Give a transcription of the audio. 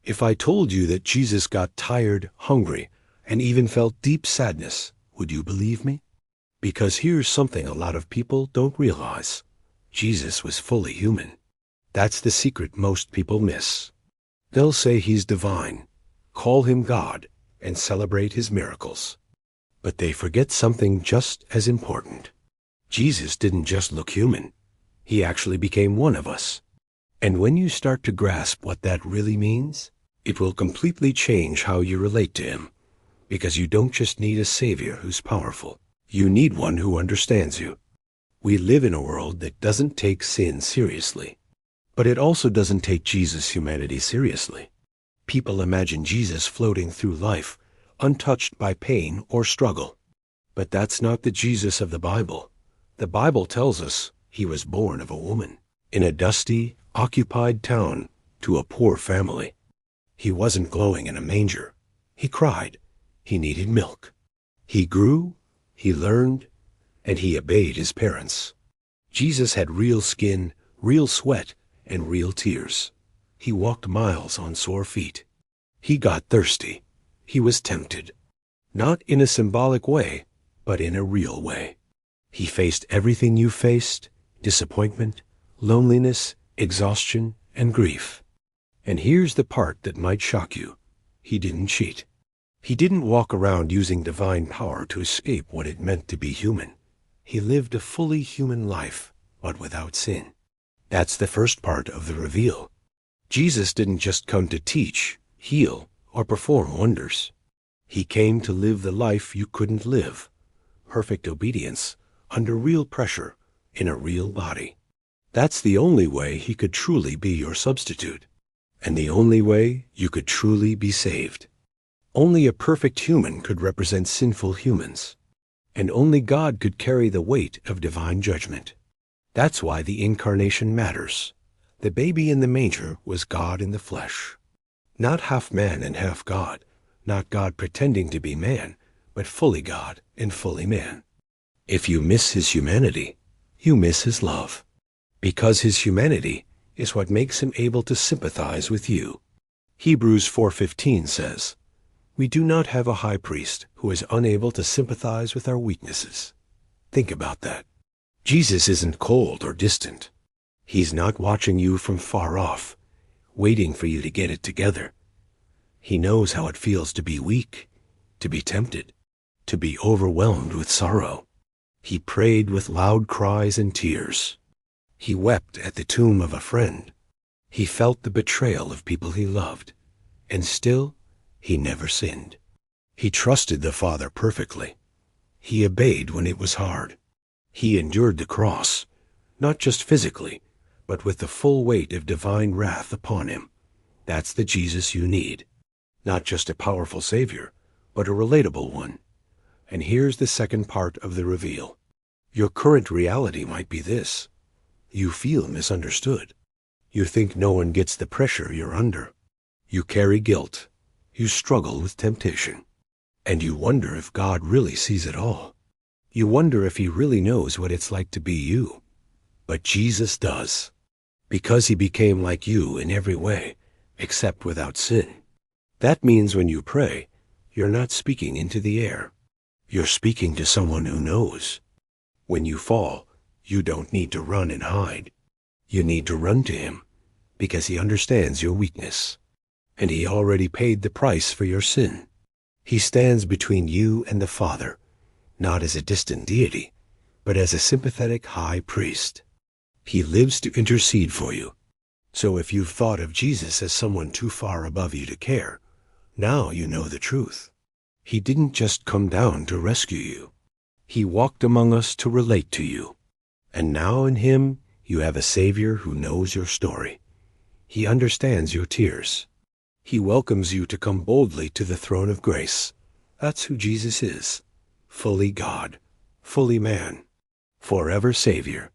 If I told you that Jesus got tired, hungry, and even felt deep sadness, would you believe me? Because here's something a lot of people don't realize. Jesus was fully human. That's the secret most people miss. They'll say he's divine, call him God, and celebrate his miracles. But they forget something just as important. Jesus didn't just look human. He actually became one of us. And when you start to grasp what that really means, it will completely change how you relate to him. Because you don't just need a savior who's powerful. You need one who understands you. We live in a world that doesn't take sin seriously. But it also doesn't take Jesus' humanity seriously. People imagine Jesus floating through life, untouched by pain or struggle. But that's not the Jesus of the Bible. The Bible tells us he was born of a woman, in a dusty, occupied town, to a poor family. He wasn't glowing in a manger. He cried. He needed milk. He grew, he learned, and he obeyed his parents. Jesus had real skin, real sweat, and real tears. He walked miles on sore feet. He got thirsty. He was tempted. Not in a symbolic way, but in a real way. He faced everything you faced: disappointment, loneliness, exhaustion, and grief. And here's the part that might shock you. He didn't cheat. He didn't walk around using divine power to escape what it meant to be human. He lived a fully human life, but without sin. That's the first part of the reveal. Jesus didn't just come to teach, heal, or perform wonders. He came to live the life you couldn't live. Perfect obedience, under real pressure, in a real body. That's the only way he could truly be your substitute. And the only way you could truly be saved. Only a perfect human could represent sinful humans. And only God could carry the weight of divine judgment. That's why the incarnation matters. The baby in the manger was God in the flesh. Not half man and half God. Not God pretending to be man, but fully God and fully man. If you miss his humanity, you miss his love. Because his humanity is what makes him able to sympathize with you. Hebrews 4:15 says, "We do not have a high priest who is unable to sympathize with our weaknesses." Think about that. Jesus isn't cold or distant. He's not watching you from far off, waiting for you to get it together. He knows how it feels to be weak, to be tempted, to be overwhelmed with sorrow. He prayed with loud cries and tears. He wept at the tomb of a friend. He felt the betrayal of people he loved. And still, he never sinned. He trusted the Father perfectly. He obeyed when it was hard. He endured the cross, not just physically, but with the full weight of divine wrath upon him. That's the Jesus you need. Not just a powerful Savior, but a relatable one. And here's the second part of the reveal. Your current reality might be this. You feel misunderstood. You think no one gets the pressure you're under. You carry guilt. You struggle with temptation. And you wonder if God really sees it all. You wonder if he really knows what it's like to be you. But Jesus does. Because he became like you in every way, except without sin. That means when you pray, you're not speaking into the air. You're speaking to someone who knows. When you fall, you don't need to run and hide. You need to run to him, because he understands your weakness. And he already paid the price for your sin. He stands between you and the Father, not as a distant deity, but as a sympathetic high priest. He lives to intercede for you. So if you've thought of Jesus as someone too far above you to care, now you know the truth. He didn't just come down to rescue you. He walked among us to relate to you. And now in him, you have a Savior who knows your story. He understands your tears. He welcomes you to come boldly to the throne of grace. That's who Jesus is. Fully God, fully man, forever Savior,